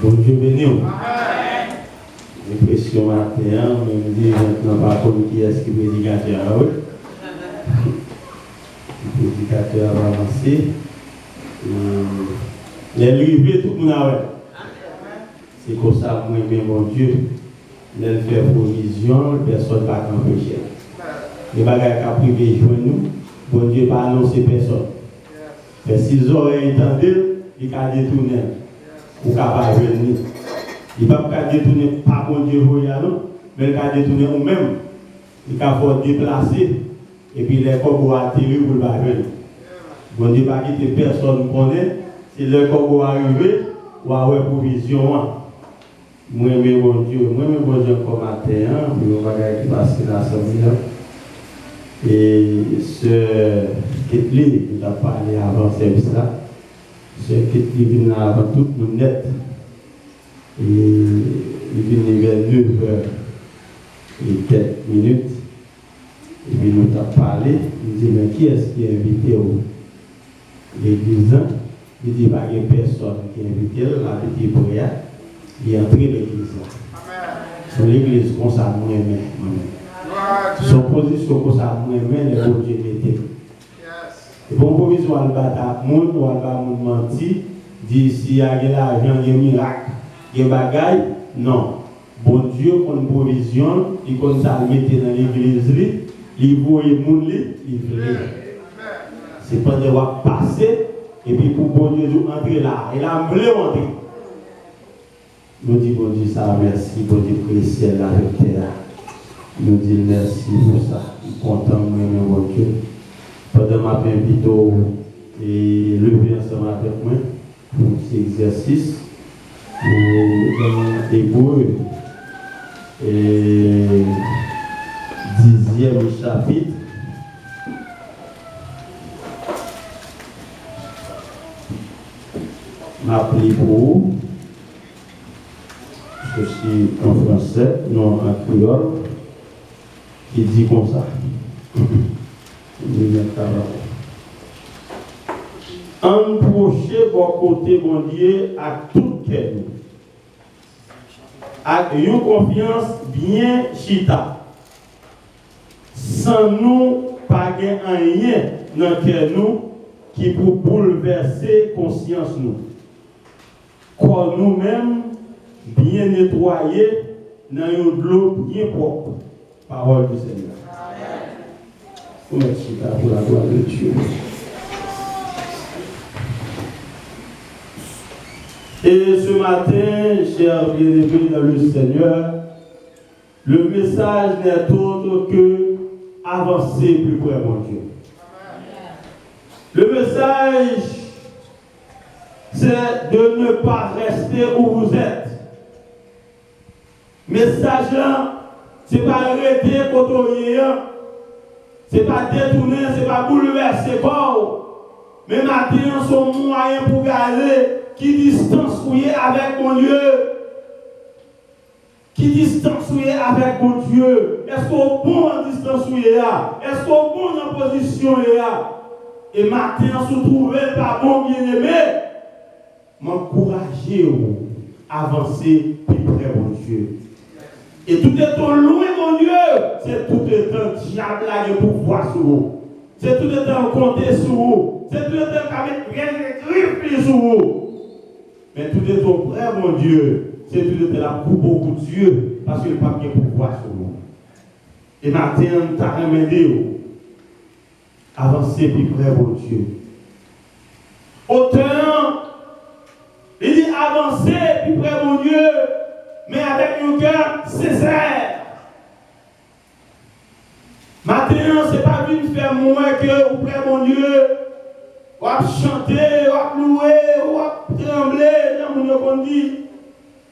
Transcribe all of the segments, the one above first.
Bon Dieu béni. L'impression matin, on me dit maintenant pas comme qui est-ce qui est prédicateur. Le prédicateur va avancer. Les livres, tout le monde a. C'est comme ça que moi, mon Dieu, il fait provision, personne ne va empêcher. Les bagages qui ont privé nous, bon Dieu pas annoncer personne. Mais s'ils auraient entendu, ils ont détourné. Ou capable de venir. Il ne peut pas détourner pas bon Dieu, mais il peut détourner nous-mêmes. Il peut déplacer et puis les corbeaux atterrir pour le venir. Bon Dieu pas quitter personne connaît. Si le corbeau arrive, ou avoir provision. Moi, mon Dieu, comme matin, puis on va qui passe dans l'assemblée. Et ce Ketli, nous avons parlé avant ce service là. Ce Ketli vient avant tout nous net. Et il vient vers 9h et quelques minutes. Et puis nous avons parlé. Il dit, mais qui est-ce qui est invité au l'église? Il dit, pas de personne qui est invité, la petite prière. Il est entré l'église. Sur l'église, comme ça, moi-même. Son position, comme ça, moi-même, les autres étaient. Et pour provision, elle va à monde, ou elle va mentir, dit si il y a de l'argent, il y a un miracle, il y a des bagailles. Non. Bon Dieu, qu'on provision, il comme ça, le mettre dans l'église, il voit les gens, il fait. C'est pas de voir passer, et puis pour bon Dieu, entrer là. Il a voulu entrer. Nous disons, bon Dieu, ça, merci, bon Dieu, que le ciel la terre. Nous disons merci pour ça. Nous sommes contents, moi, bon Dieu. Pendant ma invite et lever ensemble avec moi pour cet exercice. dans Hébreu et 10e chapitre. M'appeler pour vous. Ceci en français, non en créole, qui dit comme ça. Approchez vos côtés, mon Dieu, à tout cœur. Avec une confiance bien chita. Sans nous, pas rien dans le cœur nous qui pour bouleverser conscience nous. Quoi nous-mêmes, bien nettoyés dans une eau bien propre. Parole du Seigneur. Merci pour la gloire de Dieu. Et ce matin, chers bien-aimés dans le Seigneur, le message n'est autre que avancer plus près, mon Dieu. Le message, c'est de ne pas rester où vous êtes. Message là, ce n'est pas arrêter côtoyer, ce n'est pas détourner, ce n'est pas bouleverser corps. Mais maintenant, son moyen pour garder qui distance où est avec mon Dieu. Qui distance où est avec mon Dieu. Est-ce qu'on bon en distance où est là? Est-ce qu'on bon en position où est là? Et maintenant, si vous trouvez pas bon bien-aimé, m'encourager à avancer plus près, mon Dieu. Et tout étant loin, mon Dieu, c'est tout étant diable là pour voir sur vous. C'est tout étant compter sur vous. C'est tout étant avec rien de sur vous. Mais tout étant près, mon Dieu, c'est tout étant là pour beaucoup de Dieu, parce que le pape est pour voir sur vous. Et maintenant, tu as remédié. Avancer plus près, mon Dieu. Autant, il dit avancer plus près, mon Dieu, mais avec un cœur sincère. Maintenant, ce n'est pas venu faire moins que vous près, mon Dieu, ou à chanter, ou à louer, ou à trembler, dans mon Dieu qu'on dit,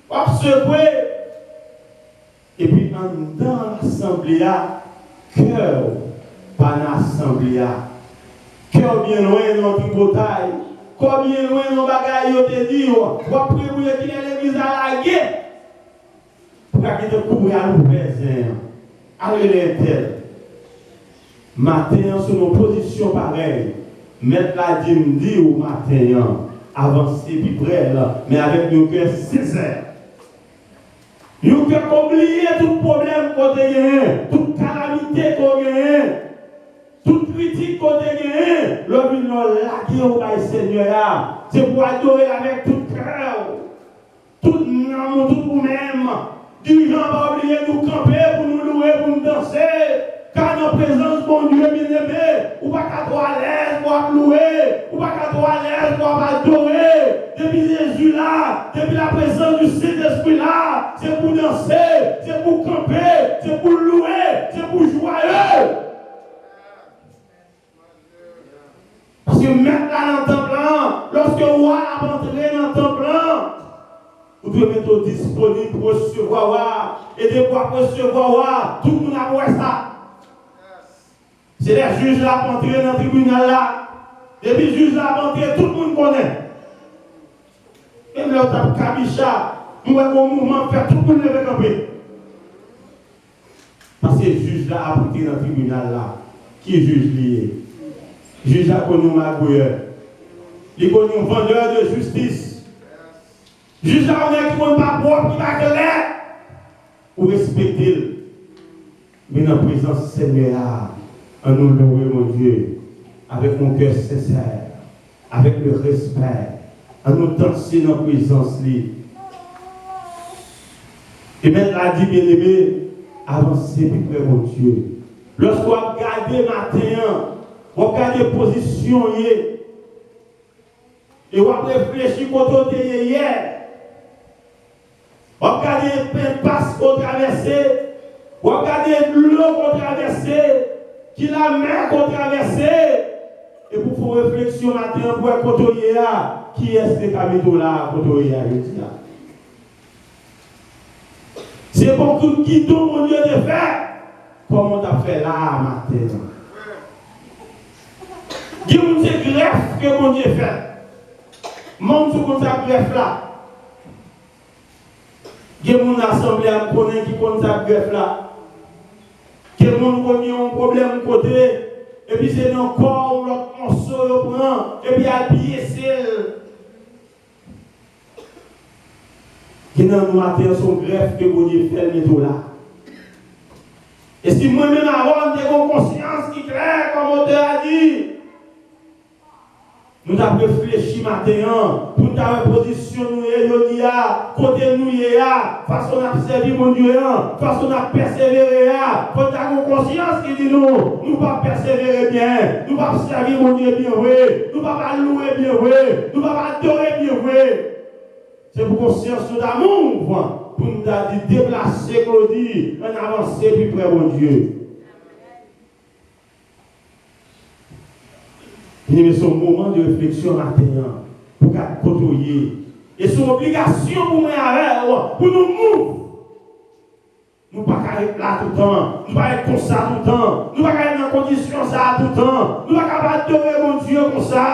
ou à secouer. Et puis, dans l'assemblée, cœur. Pas l'assemblée. Cœur bien loin dans notre bataille. Cœur bien loin dans nos bagailles, on te dit, ou après vous qu'il y a l'église à la guerre. Pour qu'il te couvre à nous besoin. Allez l'intel. Matin, sur nos positions pareilles, mettre la dîme dit au matin, avancer plus près, mais avec nos cœurs sincères. Nous pouvons oublier tout problème qu'on a gagné, toute calamité qu'on a gagné, toute critique qu'on a gagné. Le but de laguer au Seigneur, c'est pour adorer avec tout cœur, tout nom, tout nous-mêmes. Dirigeants va oublier de nous camper pour nous louer, pour nous danser. Car en présence, mon Dieu bien-aimé, ou pas qu'à toi à l'aise pour louer, ou pas qu'à toi à l'aise pour adorer. Depuis Jésus là, depuis la présence du Saint-Esprit là, c'est pour danser, c'est pour camper, c'est pour louer, c'est pour joyeux. Parce que mettre là dans le temple, lorsque le roi a entré dans le temple, vous devez mettre disponible pour recevoir, et de quoi recevoir, tout le monde a vu ça. C'est les juges là qui entrent dans le tribunal là. Depuis les juges là qui entrent, tout le monde connaît. Même l'autre Kabicha, nous avons un mouvement faire tout le monde lever camper. Parce que les juges là a entrent dans le tribunal là. Qui est juge lié? Juge là connu un magouilleur. Il connaît un vendeur de justice. Juge là on est qui ne pas propre, qui va clair. Pour respecter. Mais dans la présence du Seigneur. En nous louer, mon Dieu, avec mon cœur sincère, avec le respect, en nous danser dans la présence. Et maintenant, la dit bien-aimé, avancez plus près, mon Dieu. Lorsqu'on regarde matin, on regarde position, et on réfléchit quand on était hier, on regarde les passes qu'on traversait, on regarde l'eau qu'on traversait, qui la mer qu'on traversait, et pour faire réflexion matin, pour côtoyer, qui est-ce que Kamito là, côtoyer, je dis là. C'est pour que qui donne mon Dieu de faire. Comment tu as fait là, matin? Dis-moi, c'est greffe que mon Dieu fait. Montre ce qu'on a greffe là. Dis-moi, mon assemblée à me connaître qui compte sa greffe là. Que mon connaît un problème côté. Et puis c'est dans le corps, l'autre morceau, prend. Et puis à pied, c'est. Qui dans nous matin son greffe que mon Dieu fait, mais tout là. Et si moi-même avant, j'ai une conscience qui est claire, comme l'auteur a dit, nous avons réfléchi matin, pour nous positionner, côté nous, façon de servir mon Dieu, façon de persévérer, pour nous avons conscience qui dit nous ne pas persévérer bien, nous ne pas servir mon Dieu bien, nous ne pas louer bien, nous ne pas adorer bien. C'est pour conscience d'amour, pour nous déplacer, Claudie, en avancer plus près mon Dieu. Mais c'est un moment de réflexion maintenant pour côtoyer. Et c'est une obligation pour moi, pour nous mouvoir. Nous ne pouvons pas être là tout le temps. Nous ne pouvons pas être comme ça tout le temps. Nous ne pouvons pas être dans condition ça tout le temps. Nous ne pouvons pas adorer mon Dieu comme ça.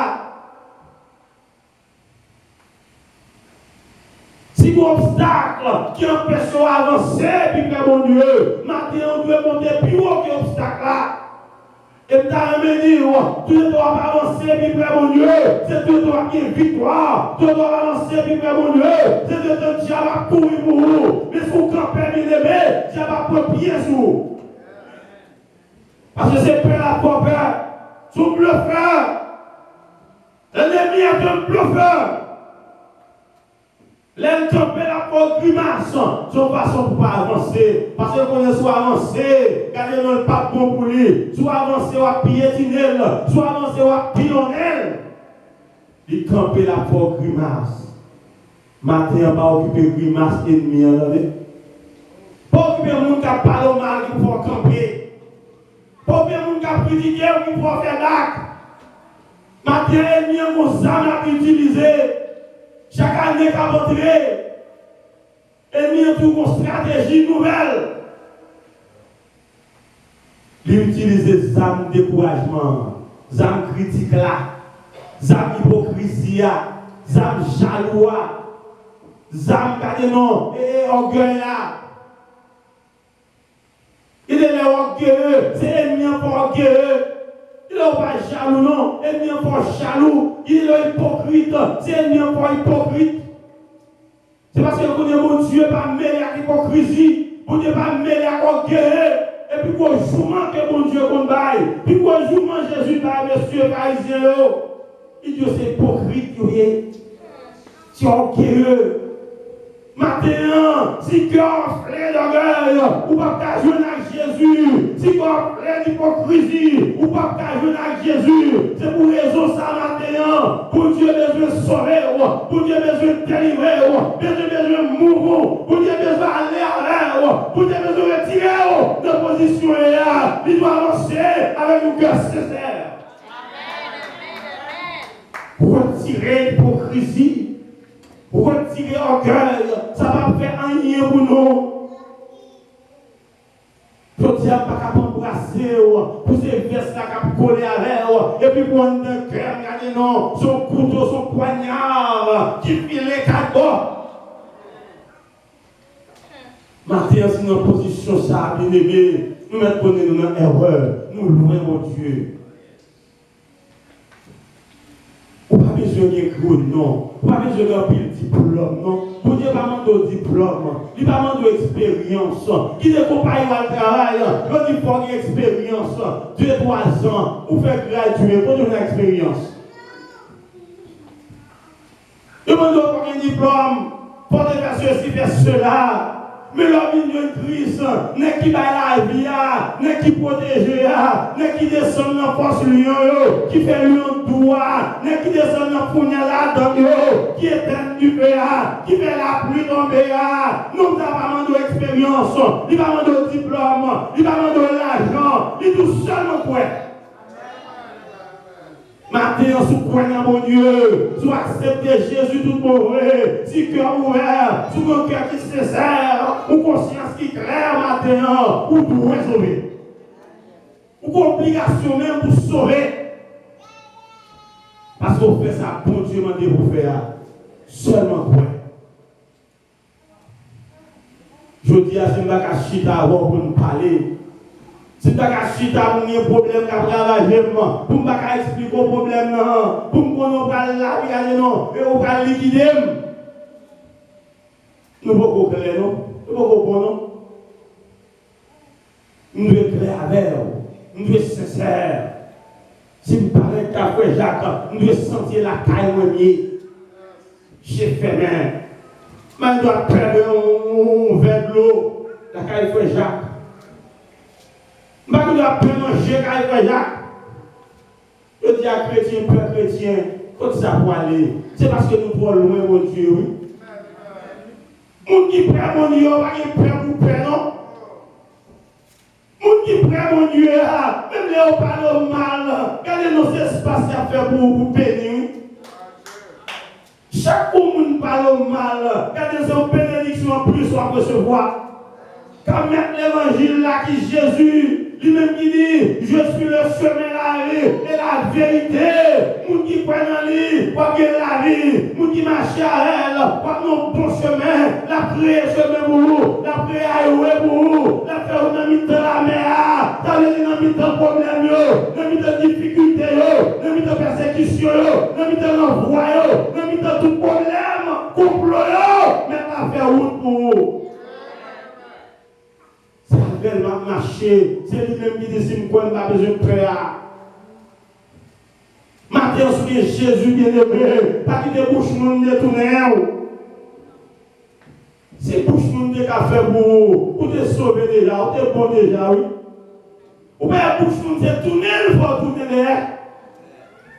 Si vous obstacle qui empêche d'avancer, puis mon Dieu, maintenant on doit monter plus haut que l'obstacle là. Et tu as dit, tu ne dois pas avancer, puis mon Dieu, c'est tu dois bien victoire, tu dois avancer, puis mon Dieu, c'est que le diable va courir pour vous. Mais si vous campez, bien aimé, le diable va prendre pied sur vous. Parce que c'est peur la peur, son bluffeur. L'ennemi est un bluffeur. L'elle camper la peau grimace, son façon pour pas avancer. Parce qu'on est soit avancé, car il n'est pas bon pour lui. Soit avancé ou à piétiner, soit avancé ou à pilonner. Il camper la peau grimace. Matin, on va occuper grimace ennemi. Pas occuper le monde qui a parlé mal qui peut camper. Pas occuper le monde qui a critiqué ou qui peut faire d'acte. Matin, ennemi, on s'en a utilisé. Chaque année qu'a montré, et mis en tout une stratégie nouvelle. Il utilise des armes de découragement, des armes critiques là, des armes hypocrisie, des armes jaloux, des armes cadenon et orgueil là. Il est orgueilleux, c'est ennemi pour orgueilleux. Il n'est pas jaloux, non. Il n'est pas jaloux. Il est hypocrite. C'est ennemi pas hypocrite. C'est parce que mon Dieu n'est pas mêlé à l'hypocrisie. Mon Dieu n'est pas mêlé à l'orgueil. Et puis, quoi, jour que mon Dieu combat. Puis, quoi, jour Jésus baille, monsieur parisien. Il dit, c'est hypocrite. C'est orgueilleux. Maintenant, si cœur plein d'orgueil, ou pas jouer avec Jésus, si cœur plein d'hypocrisie, ou pas jouer avec Jésus, c'est pour raison ça maintenant, pour Dieu besoin de sauver, pour Dieu besoin de délivrer, pour Dieu besoin de mourir, pour Dieu besoin d'aller à l'air, pour Dieu besoin de retirer de position et il doit avancer avec un cœur sincère. Pour retirer l'hypocrisie. Retirer l'orgueil, ça va faire un lien pour nous. Je ne dis pas qu'à embrasser, pour ces vestes là qu'à coller avec, et puis pour un cœur, regardez non, son couteau, son poignard, qui file les cadeaux. Matin, c'est notre position, ça, bien aimé, nous mettons nous dans l'erreur, nous louons mon Dieu. Ou pas besoin de gros non, ou pas besoin d'un diplôme, non. Pour Dieu, pas manquer de diplôme, il pas manquer d'expérience. Qui ne compare pas le travail, il faut une expérience, 2-3 ans, ou faire graduer, pour donner une expérience. Il demande pas un diplôme, pour faire ceci, faire cela. Mais l'homme de Christ, n'est qui va la vie, n'est qui protège, n'est qui descend dans la force lion, qui fait lion droit, n'est qui descend dans la poignard dans qui éteint du feu, qui fait la pluie tomber. Nous n'avons pas d'expérience, il va demander diplôme, il va demander l'argent, il tout seulement quoi. Maintenant, si vous croyez en mon Dieu, si vous acceptez Jésus tout mauvais, si cœur ouvert, si mon cœur qui se sert, ou conscience qui clair matin, ou pour sauver. Ou obligation même pour sauver. Parce qu'on fait ça, bon Dieu m'a dit pour faire seulement quoi. Je dis à ce que chita pour nous parler. Si tu as chita pour un problème qui a travaillé, pour ne pas expliquer le problème, pour ne pas la non, et on va liquider. Nous ne pouvons pas clair, non? Nous ne pouvons pas, non? Nous devons clair avec nous devons être sincères. Si vous parlez de café Jacques, nous devons sentir la caille moitié. J'ai fait main. Mais nous devons prendre un verre de l'eau, la caille de Jacques. Mais nous devons prendre un jet caille de Jacques. Je dis à chrétien, peuple chrétien, quand ça pour aller, c'est parce que nous pouvons loin, mon Dieu, oui. Moun qui prend mon Dieu, pas qui prend pour père, non? Moun qui prend mon Dieu, même les on parle mal, regardez nos espaces à faire pour bénir. Chaque fois que nous parle mal, regardez nos bénédictions en plus à recevoir. Quand mettre l'évangile là qui Jésus, lui-même qui dit, je suis le chemin, la vie et la vérité. Moun qui prend en lui, pour gagner la vie. Moun qui marche à elle, pour nos bon chemin. La prière chemin pour vous, la prière à pour vous, la faire dans le la mer, dans le problème, dans le difficulté, dans le persécution, dans le l'envoi, dans le tout problème, complot, mais pas faire route pour vous. Elle va marcher, c'est lui-même qui dit si je n'ai pas besoin de prière. Matin, on Jésus bien-aimé, pas qu'il te bouche monde détourné. C'est bouche monde qui a fait pour vous, pour te sauver déjà, ou te bon déjà, oui. Ou bien bouche monde c'est tourner, il faut tourner derrière.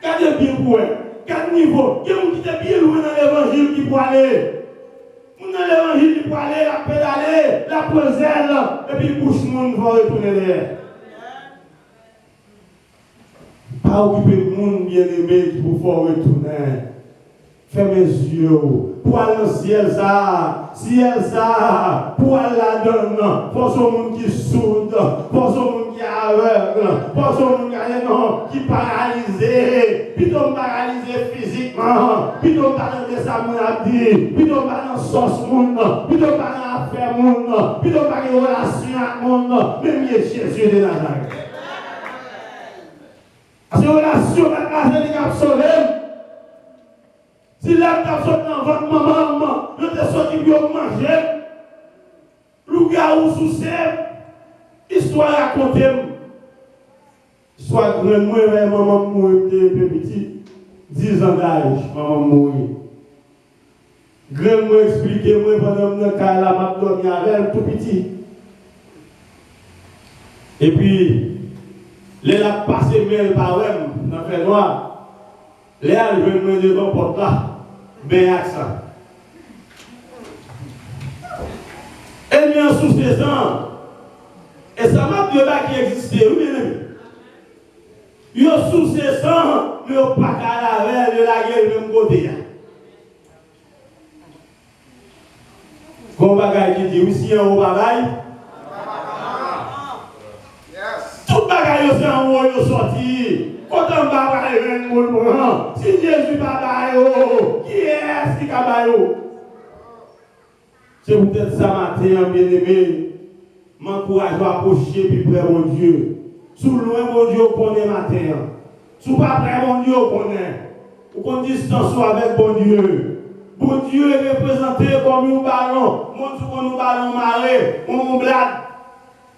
Gardez bien pour eux, quel niveau, qui est bien loin dans l'évangile qui peut aller. Dans l'évangile, il peut aller, la pédaler, la poser, et puis le bouche monde va retourner derrière. Pas occuper le monde bien-aimé qui vous faut retourner. Fermez les yeux. Pour aller dans le ciel, ça, pour aller là-dedans, pour ce monde qui soude, pour ce monde qui est aveugle, pour ce monde qui est paralysé, puis donc paralysé physiquement, puis donc paralysé ça, mon abdi, puis donc paralysé dans sauce monde, puis donc paralysé dans affaire monde, puis donc paralysé dans relation avec monde, même Jésus de Nazareth. Parce que relation avec la vie qui sauvé. Si l'homme t'a sorti dans votre maman, je t'ai sorti pour manger, le gars ou sous serre, histoire racontée. Soit grand moi, maman mourir, petit, 10 ans d'âge, maman mourir. Grand moi expliquez-moi pendant que je m'a dormi avec elle, tout petit. Et puis, les a passé mail par eux, dans le fait noir. Les a venus devant la porte là. Ben accent. Elle vient sous ses ans. Et ça m'a dit qui existait, oui, bien aimé. Il y a sous ses ans, mais il n'y a pas qu'à la veille de la guerre même côté. Comme bagaille qui dit, oui, si il y a un bagaille. Tout bagaille, c'est un haut, il est sorti. Quand on va aller si Jésus va aller, qui est-ce qui va aller? C'est peut-être ça matin, bien-aimé. M'encourage à approcher puis près mon Dieu. Sous loin, mon Dieu, on connaît matin. Sous pas près, mon Dieu, on connaît. Ou qu'on distance avec bon Dieu. Bon Dieu est représenté comme un ballon. Mon Dieu, comme un ballon maré, on blade.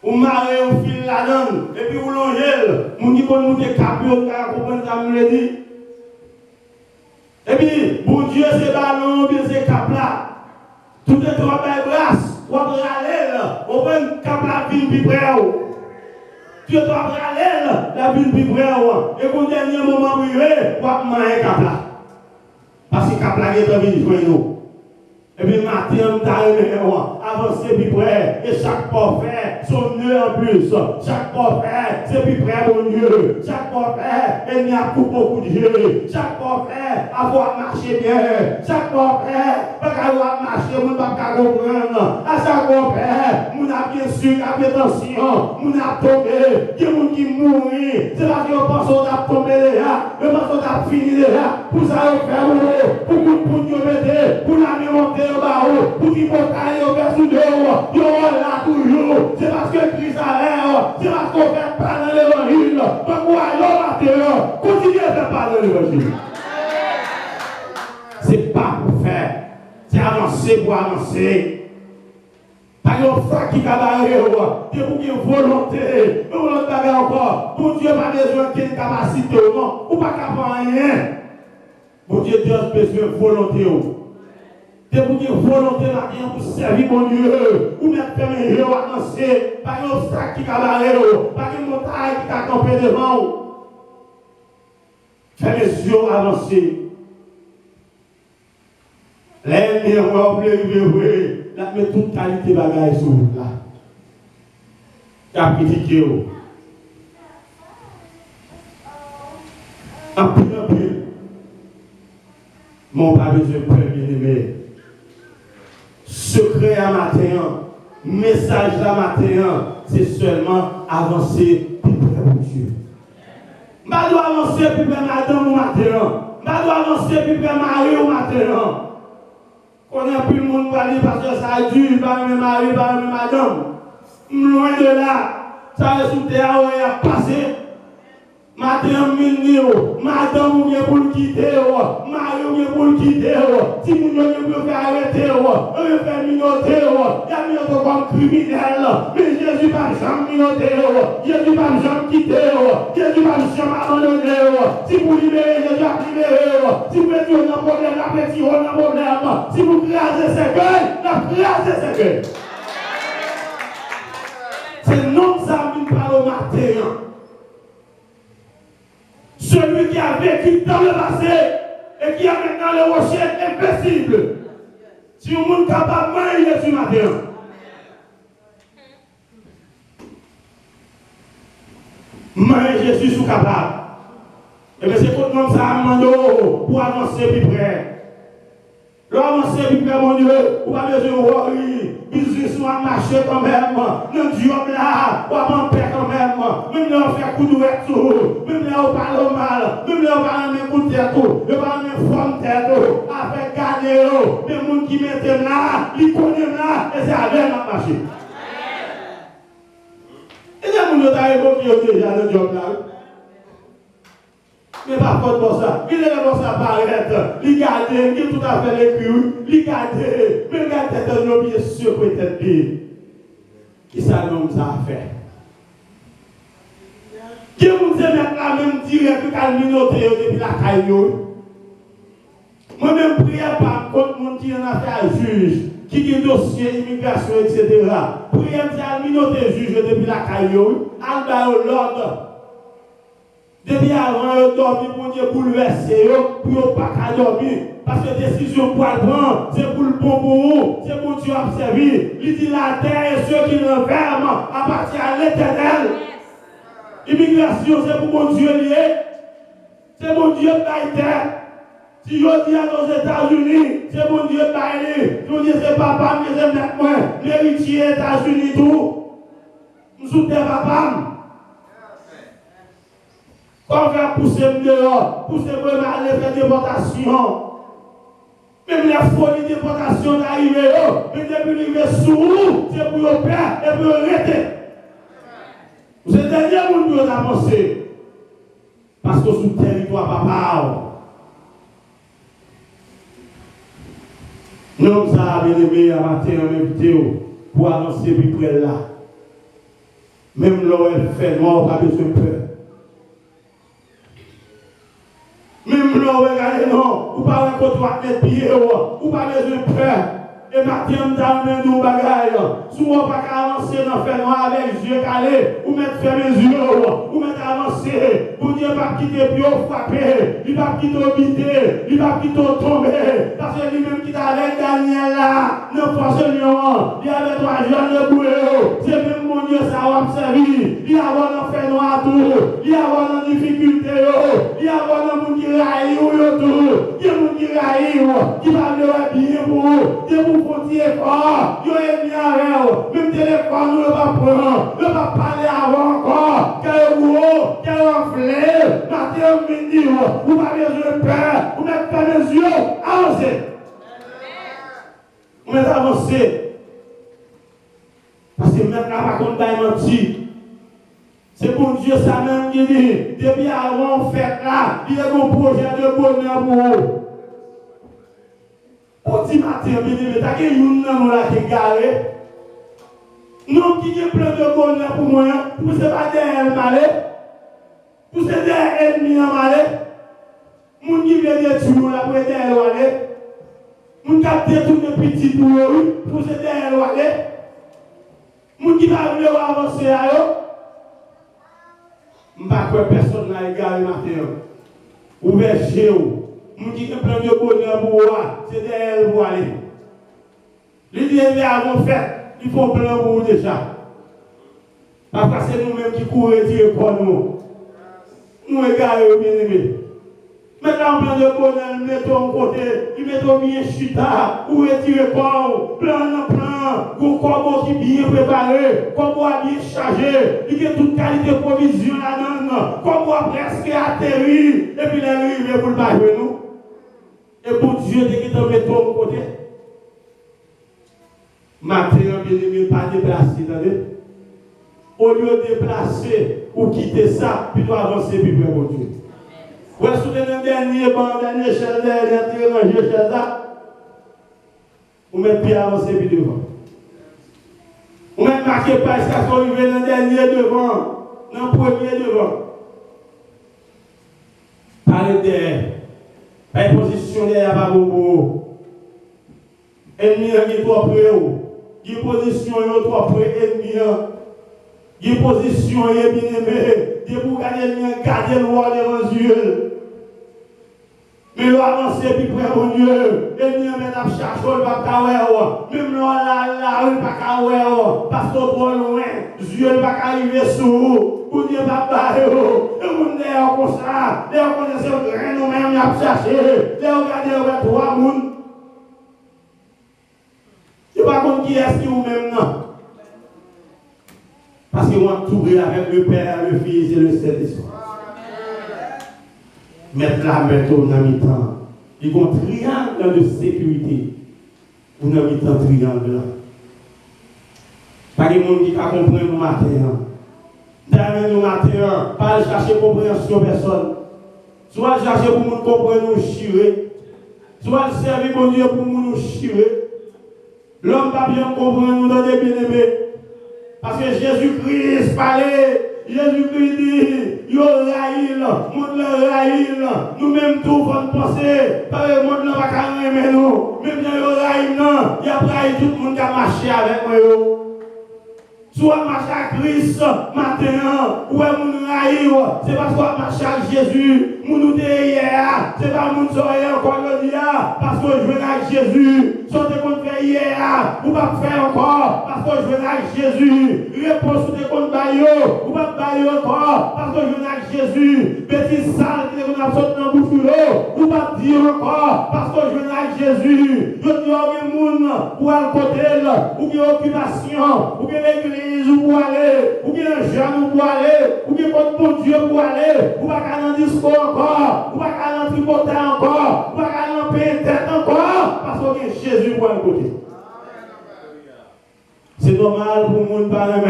On marre, on file la donne, et puis on longe, on dit qu'on nous décape, on comprend ça, me le dit. Et puis, bon Dieu, c'est ballon, bien c'est cap là. Tout est trop belle grâce, on va aller là, on va cap la ville plus près. Tu es trop aller là, la ville plus près. Et au dernier moment, on va manger cap là. Parce que cap là, il est venu joindre nous. Et puis, matin, on t'a aimé, avancer plus près. Et chaque pas fait, son nœud en plus. Chaque pas fait, c'est plus près, mon Dieu. Chaque pas fait, il y a beaucoup de Dieu. Chaque pas fait, avoir marché bien. Chaque pas fait, pas avoir marché, on ne va pas comprendre. À chaque pas fait, on a bien sûr, on a bien attention, on a tombé, il y a des gens qui mourent. C'est parce qu'on pense qu'on a tombé déjà, on pense qu'on a fini déjà. Pour ça, on fait pour nous mettre, pour la monter au bas, pour qu'il faut aller au vers sous dehors, il y aura là toujours. C'est parce que Christ a l'air, c'est parce qu'on fait pas dans l'évangile. Donc, on va l'intérieur, continuez à faire pas dans l'évangile. C'est pas pour faire, c'est avancer pour avancer. Par exemple, ça qui a barré, c'est pour qu'il y ait volonté. Mais on va encore, pour Dieu, pas besoin de capacité, non, ou pas capable de rien. Mon Dieu, Dieu a besoin de volonté. C'est pour qu'il y ait volonté pour servir mon Dieu. Ou mettre mes yeux à avancer. Par exemple, ça qui a barré, par une montagne qui a campé devant. Fais mes yeux avancer. L'ennemi, on va oublier, là, mais toute qualité bagaille sur vous là. T'as critiqué. En plus, mon papa, je peux bien aimer. Secret à matin, message à matin, c'est seulement avancer plus près de Dieu. Je dois avancer plus près de madame au matin. Je dois avancer plus près de Marie au matin. On a plus le monde pour aller parce que ça dure, pas même mari, pas même madame. Loin de là, ça est sous terre, on a passé. Madame Minio, madame ou bien pour le quitter, mari ou bien pour le quitter, si vous ne pouvez pas arrêter, on veut faire minoter, il y a minoter comme criminel, mais Jésus pas jamais minoter, Jésus pas jamais quitter, Jésus pas jamais abandonner, si vous libérez, Jésus a libéré, si vous mettez un problème, la petite on a un problème, si vous crasez ses gueules, la crasez ses gueules. C'est non ça qui parle au matin. Celui qui a vécu dans le passé et qui a maintenant les rochers impossibles. Si on est capable de manger ce matin. Manger Jésus sous capable. Et bien c'est comme ça pour avancer plus près. L'avancer plus près, mon Dieu, ou pas besoin de worry. Business va marcher quand même. Le job là, ou pas en paix quand même. Même là, on fait coup d'ouverture. Même là, on parle mal. Même là, on parle même coup de tête. On parle même forme de tête. Avec gagner. Mais les gens qui mettent là, ils connaissent là, et c'est avec la marché. Et les gens qui ont évoqué déjà le job là. Mais par contre, pour ça, il est pour ça paraître, il garde, il est tout à fait l'écrit, il garde, mais il garde tête de bien sûr peut-être bien. Qui ça l'homme ça a fait? Qui vous dit maintenant même direct que la minorité depuis la caillou? Moi-même, prière par contre, mon qui en a fait un juge, qui a un dossier immigration, etc. Prière par la minorité juge depuis la caillou, à l'ordre. Depuis avant, ils dormi pour Dieu bouleverser, pour ne pas dormir. Parce que la décision pour le prendre, c'est pour le bon pour c'est pour Dieu observer. Il dit la terre et ceux qui l'enferment appartient à l'Éternel. Immigration, c'est pour mon Dieu lié. C'est mon Dieu qui terre. Si je dis à nos États-Unis, c'est mon Dieu qui est. Je dis c'est papa, mais c'est maintenant. L'héritier États-Unis tout. Je suis papa. On va pousser dehors, pousser vraiment à aller faire déportation. Même la folie de déportation d'arriver, mais depuis l'arrivée sous vous, c'est pour le père et pour le arrêter. Vous êtes dernier monde pour avancer. Parce que sous le territoire, papa. Nous sommes aimés à matin en invité pour avancer plus près là. Même là où elle fait noir, pas besoin de peur. Même là, regardez, non, ou pas rencontrer mettre pied, ou pas besoin de peur. Et maintenant, nous nous bagaille. Si on ne peut pas avancer dans le fait noir avec les yeux calés, ou mettre fermer les yeux, ou mettre avancer, pour Dieu pas quitter puis frapper, il va quitter habiter, il va quitter tomber. Parce que lui-même qui est avec Daniel là, ne force lion, il y avait 3 jeunes de bouillot. C'est même mon Dieu, ça va me servir. Il y a un fait noir tout, il y a une difficulté, il y a un monde qui raille tout, il y a un monde qui raille, qui va le bien pour vous, qui vous font effort, il y a un bien même téléphone, ne va prendre, ne va parler avant encore, quel gros, quel enflé, matin, midi, vous n'avez besoin de peur, vous n'avez pas les yeux, avancez. Vous m'avez avancé. Parce que maintenant, par contre, il menti. C'est pour Dieu ça même qui dit, depuis avant fait là, il y a un projet de bonheur pour vous. Pour dire matin, bien-aimé, t'as qu'un nous là qui est garé. Non, qui a plein de bonheur pour moi, pour ce pas derrière malé, pour ce derrière ennemi en malé, moun qui vient de tuer là pour derrière malé, moun qui a détourné petit pour ce derrière malé, moun qui va venir avancer à eux. Je ne sais pas personne n'a égaré matin. Ouvert chez vous. Moun qui a plein de bonheur pour vous, c'est derrière vous aller. L'idée est avant fait. Il faut plein pour vous déjà. Parce que c'est nous-mêmes qui courons et tirons pour nous. Nous égarons bien aimés. Maintenant, plein de bonheur, nous mettons de côté, nous mettons bien chita, ou retirez pour plein, pour corbeau qui bien préparé, corbeau bien chargé, il y a toute qualité de provision là-dedans, corbeau presque atterri, et puis les rives pour le bas nous. Et pour Dieu, dès qu'il te met de côté, matin, bien aimé, pas déplacer, attendez. Au lieu de déplacer ou quitter ça, puis doit avancer, puis près mon Dieu. Vous êtes sur le dernier chaise, vous mettez pied avancé, puis devant. Vous mettez marqué pas, est-ce qu'on arrive dans le dernier devant, dans le premier devant. Parlez derrière. Pas une position derrière, pas beaucoup. Ennemi qui est trop près. Il y a une position qui est trop près. Ennemi. Il y a une position qui est bien aimée. Il y a pour garder le roi devant les yeux. Mais il va avancer puis près mon Dieu. Ennemi va chercher, il va pas même là, il va pas parce que trop loin. Dieu ne va pas arriver sous vous. Pour Dieu va pas et vous n'êtes comme ça. Vous connaissez le grain, nous-mêmes, nous chercher. Vous regardez avec 3 personnes. Je ne sais pas qui est-ce qui vous-même, non. Parce que moi, tout avec le Père, le Fils et le Saint-Esprit. Mettre la main dans le mi-temps. Il y a un triangle de sécurité. Pour le mi-temps triangle là. Pas de monde qui va comprendre le matin. Derrière le matin, pas chercher compréhension personne. Soit chercher pour nous comprendre nous chirer. Soit servir mon Dieu pour nous chirer. L'homme va bien comprendre nous dans des bien-aimés. Parce que Jésus-Christ parlait. Jésus-Christ dit, yo raïl, monde le raïl, nous-mêmes tout faut penser, parce que le monde ne va pas aimer nous, même si yo raïl, non, il y a tout le monde qui a marché avec moi. Soit marcher à Christ maintenant, ou est mon raïl, c'est parce qu'on marche à Jésus, mon hier, c'est pas mon soirée encore le dia, parce que je viens avec Jésus, soit de qu'on fait hier, ou pas faire encore, parce que je viens avec Jésus, réponse de qu'on baillot, ou pas baillot encore, parce que je viens avec Jésus, petit sale qui est sorti dans le bouche ou pas dire encore, parce que je viens avec Jésus, je dis au monde pour aller côté, ou bien occupation, ou bien l'église pour aller, ou bien un jeune pour aller, ou bien votre bon Dieu pour aller, ou pas qu'à un discours encore, ou pas qu'à un tripoter encore, ou pas qu'à un payer tête encore, parce que Jésus pour aller côté. C'est normal pour le monde par la main.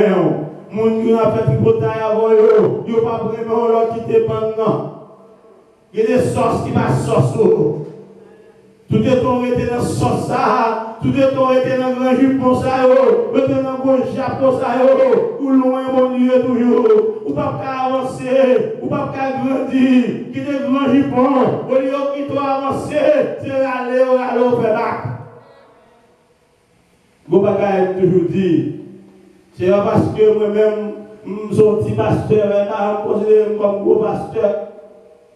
Les gens qui ont fait tripoter avant eux, ils n'ont pas vraiment leur quitter maintenant. Il y a des sauces qui passent sauce. Tout est tombé dans la sauce, tout est tombé dans le grand jupon, tout est dans le grand chapeau, ou loin, mon Dieu, toujours. Ou pas avancer, ou pas grandir, qui est le grand jupon, au lieu qui doit avancer, c'est aller au faire bac. Vous pouvez toujours dire, c'est parce que moi-même, je suis un petit pasteur, je me considère comme gros pasteur.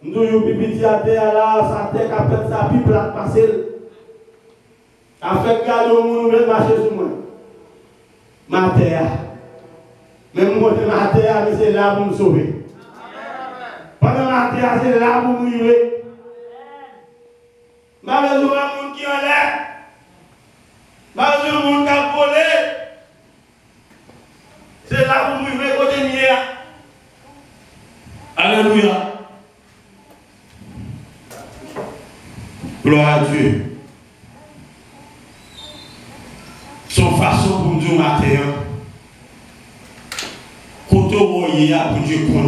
Je suis petit à terre là, sa tête a fait sa pipe là, passer. A fait garder au monde, je vais marcher sur moi. Ma terre. Même moi, ma terre, c'est là pour me sauver. Pendant ma terre, c'est là pour me vivre. Je n'ai pas besoin de monde qui en l'air. Je n'ai pas besoin de monde qui a volé. C'est là pour me vivre côté mien. Alléluia. Gloire à Dieu. Son façon pour nous dire matin, quand on voyait pour Dieu qu'on a.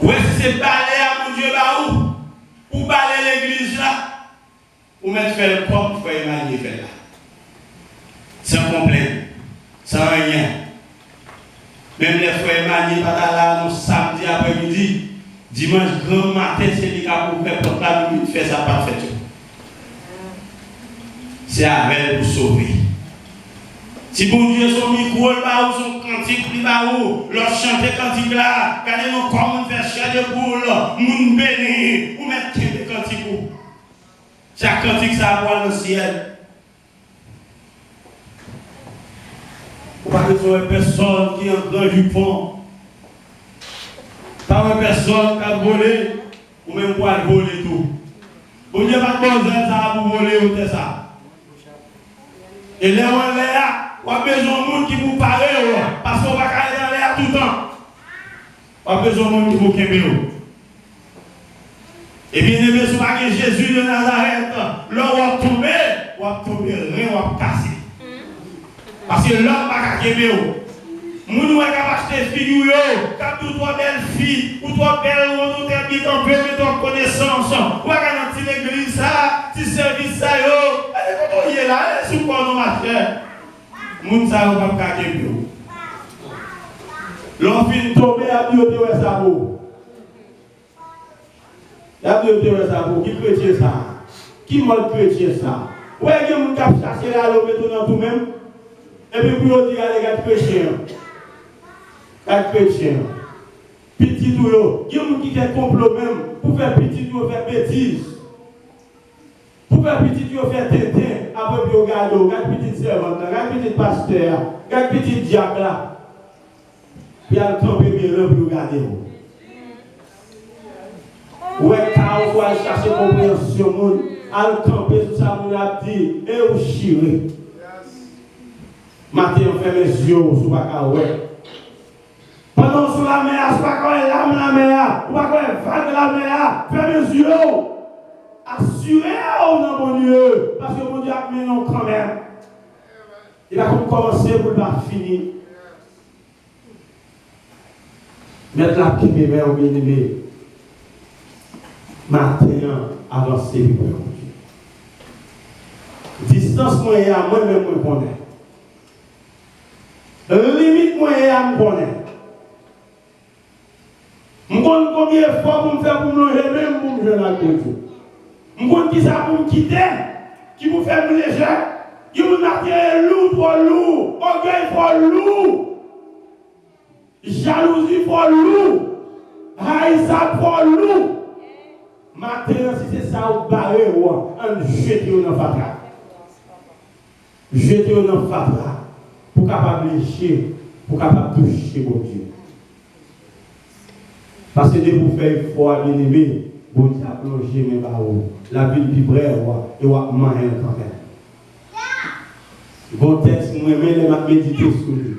Ouais, c'est balai à mon Dieu là où? Ou balai l'église là? Ou mettre faire comme frère Emmanuel fait là. Sans complainte, sans rien. Même les frères Emmanuel pas là, nous samedi après-midi, dimanche grand matin, c'est les gars pour faire porte la nuit, faire ça pas fait. C'est à elle pour sauver. Si bon Dieu son micro, ou son cantique, leur chanter cantique là, regardez-nous comment on fait chier de boule, moun béni, ou mettre des cantiques. Chaque cantique ça va dans le ciel. Pas que ce soit une personne qui est dans du fond. Pas une personne qui a volé, ou même pour voler tout. Bon Dieu va poser ça pour voler ou c'est ça. Et là, on a besoin de monde qui vous parle, parce qu'on va aller dans l'air tout le temps. On a besoin de monde qui vous kembe. Et bien, il y a Jésus de Nazareth, là, on va tomber, rien, on va casser. Parce que l'homme va kembe. Moun va acheter figure, quand tu trois belles filles, ou trois belles, ou tu habites en peu de ton connaissance, ou à garantir l'église, ça, si service ça, yo, quand on y est là, c'est quoi nos machins? Moun ça va pas kembe. L'homme fin tomber à bioter ouais ça beau. La bioter ouais ça beau. Qui chrétien ça? Qui mode chrétien ça? Ouais, il y a moun qui a cherché là, le mettre dans tout même. Et puis pour dire les gars chrétiens. Les chrétiens. Petit tout yo, il y a moun qui fait complot même pour faire petit tout faire bêtise. Pour faire petit tout faire tétin, après puis regarder, petit servante, petit pasteur, petit diable là. Puis elle campe bien pour regarder. Ouais, quand on va chercher compréhension, elle campe sur ça, on a dit, et on chire. Matin, on fait les yeux sur la carouette. Pendant sur la mer, c'est pas quand elle lame la mer, ou pas quand elle vague la mer, fermez les yeux. Assurez-vous dans mon Dieu, parce que mon Dieu a mis non quand même. Il va commencer pour ne pas finir. Mettre la petite bébé au bien-aimé. Maintenant, avancer pour mon Dieu. Distance moyenne à moi-même, je connais. Limite moyenne à moi connais. Je connais combien de fois pour me faire pour me loger, même pour me jeûner à Dieu. Je connais qui ça pour me quitter, qui vous fait me léger, qui vous attirer lourd pour lourd, orgueil pour lourd. Jalousie pour lourd, haïssa pour lourd. Maintenant, si c'est ça, vous barrez, on jette dans le fatra. Jetez dans le fatra pour capable lécher, pour capable toucher mon Dieu. Parce que de vous faire fort, bien aimé, vous Dieu a plongé mes barreaux. La ville vibraire, et vous avez manger quand même. Bon texte, moi-même, je vais méditer sur lui.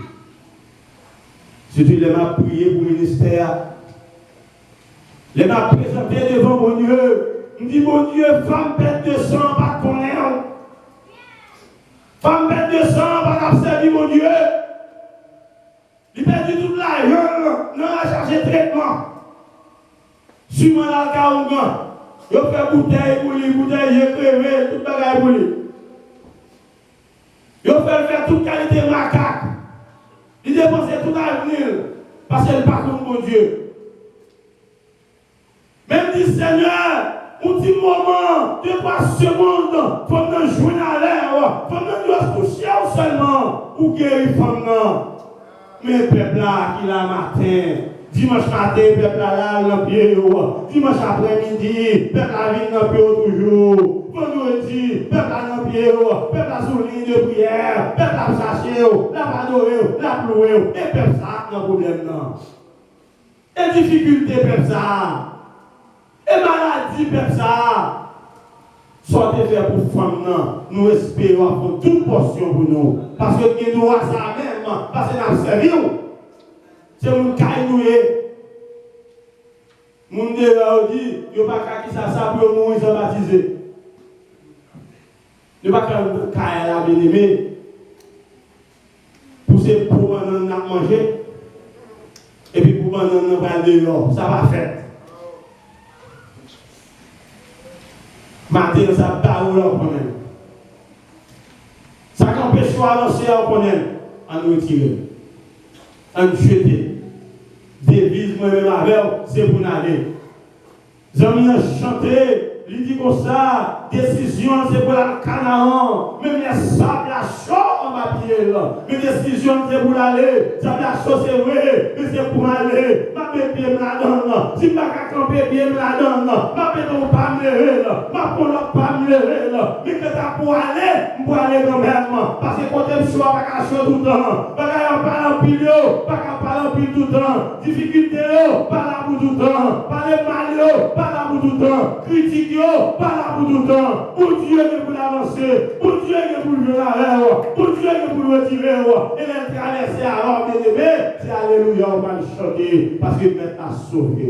Surtout, je vais prier pour le ministère. Je vais présenter devant mon Dieu. Je dis, mon Dieu, femme bête de sang, pas de connaître. Femme bête de sang, pas d'observer mon Dieu. Il perd tout l'argent, non, à chercher traitement. Suivant la carougan, il fait bouteille pour lui, bouteille, j'ai crevé, tout bagaille pour lui. Il fait faire toute qualité macaque. Il dépense tout l'avenir parce qu'il n'est pas comme mon Dieu. Même dit Seigneur, un petit moment, 2-3 secondes, pour nous jouer à l'air, pour nous coucher seulement, pour guérir les femmes. Mais le peuple là, qui l'a matin, dimanche matin, le peuple là, dans le pied, dimanche après-midi, le peuple là, vient dans le pied toujours. Vendredi, le peuple là, dans le pied, le peuple là, sous ligne de prière, le peuple là, chercher, la adorer, la plouer, et le peuple ça, dans le problème. Et difficulté, peuple ça. Et maladie, peuple ça. Sortez faire pour femmes, nous espérons avoir toute portion pour nous. Parce que nous avons ça même, parce que nous avons servi. C'est mon caille nous. Mon Dieu dit, il n'y a pas qu'à ça pour nous, ils sont baptisés. Il n'y a pas qu'à la bien-aimée. Pour ces pauvres, nous avons mangé. Et puis pour nous avons dehors. Ça va faire. Matin, ça parole on connaît. Ça qu'empêche à avancer on connaît. On nous retirer. On nous jeter. Devise moi-même avec, c'est pour nous aller. J'aime chanter. Il dit comme ça, décision c'est pour la Canaan, même les sables la chaux en papier là. Mais décision c'est pour aller, ça la chaux c'est vrai, mais c'est pour aller. Ma bébé me la donne, si ma camper bien me la donne, ma bébé pas me lever là, ma polo pas me lever là. Mais que ça pour aller quand même, parce que quand tu sois pas qu'à chaud tout le temps, pas qu'à parler en pile, pas qu'à parler en pile tout le temps, difficulté pas là pour tout le temps, parler mal pas là pour tout le temps, critique pas là pour tout le temps. Pour Dieu que pour l'avancer. Pour Dieu que pour le l'arrêt. Pour Dieu que pour le retirer. Et les traverser à bien aimé. C'est alléluia, on va le chanter. Parce que maintenant a sauvé.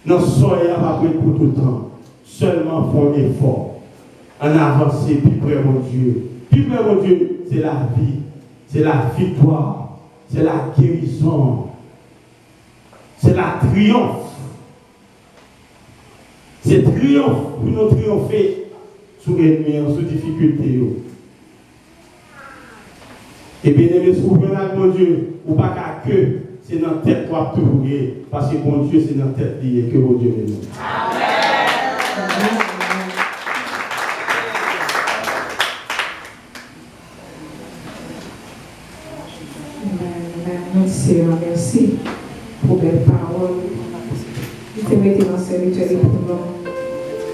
Non, soyez pas prêts pour tout le temps. Seulement font effort. En avancer, plus près mon Dieu. Plus près mon Dieu, c'est la vie. C'est la victoire. C'est la guérison. C'est la triomphe. C'est triomphe pour nous triompher sous l'ennemi, sous difficulté. Et bien aimé, souverain avec mon Dieu, ou pas qu'à que, c'est dans la tête pour tout parce que mon Dieu, c'est dans la tête liée que mon Dieu est nous. Amen. Seigneur, merci pour belles paroles. Vous te mettez dans ce rituel pour nous.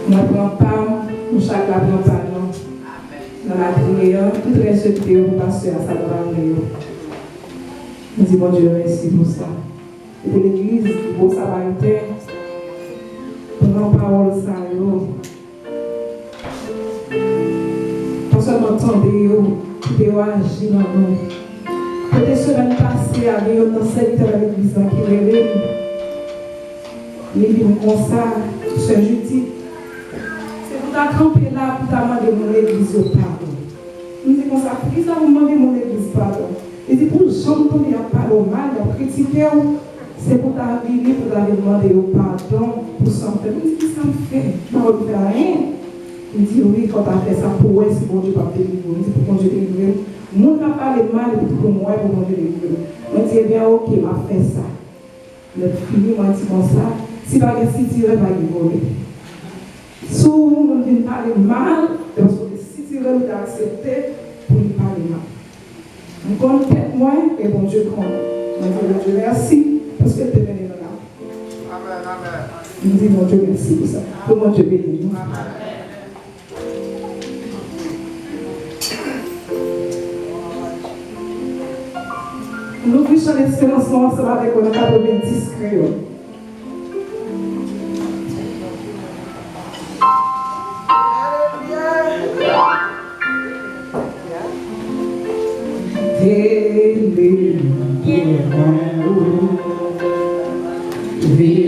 Nous prenons part, nous chaque la prenons part dans la prière, tout reste de vous passer à sa grandeur. Nous disons, bon Dieu, merci pour ça. Et pour l'église, pour sa vérité, pour nos paroles, ça, pas seulement entendre, pour agir dans nous. Peut-être semaine passée, avec notre serviteur de l'église qui révèle, il dit comme ça, Sœur Judith, c'est pour t'accamper là, pour t'amener mon église au pardon. Il dit comme ça, pour ça vous demandez mon église pardon. Il dit pour jamais tomber à parler au mal, à critiquer, c'est pour t'aviler, pour t'aller demander au pardon, pour s'en faire. Il dit, ça me fait, je ne fais rien. Il dit, oui, quand tu as fait ça, pour ouais, c'est bon Dieu pas te délivrer. Il dit, pour bon Dieu délivrer. Moun n'a pas le mal pour moi, pour mon Dieu délivrer. On dit, bien, ok, m'a fait ça. Le fini, moi, dit comme ça. Si pas si tu veux, pas y voler. Si on ne parle mal, parce que si tu veux, tu accepter pour lui parler mal. Donc, on peut-être moins, et bon Dieu compte. Mon Dieu, merci, parce que tu es venu là. Amen, amen. Je dis, mon Dieu, merci pour ça. Que mon Dieu bénisse nous. Nous vivons l'excellence ensemble avec le 90 créole. Venez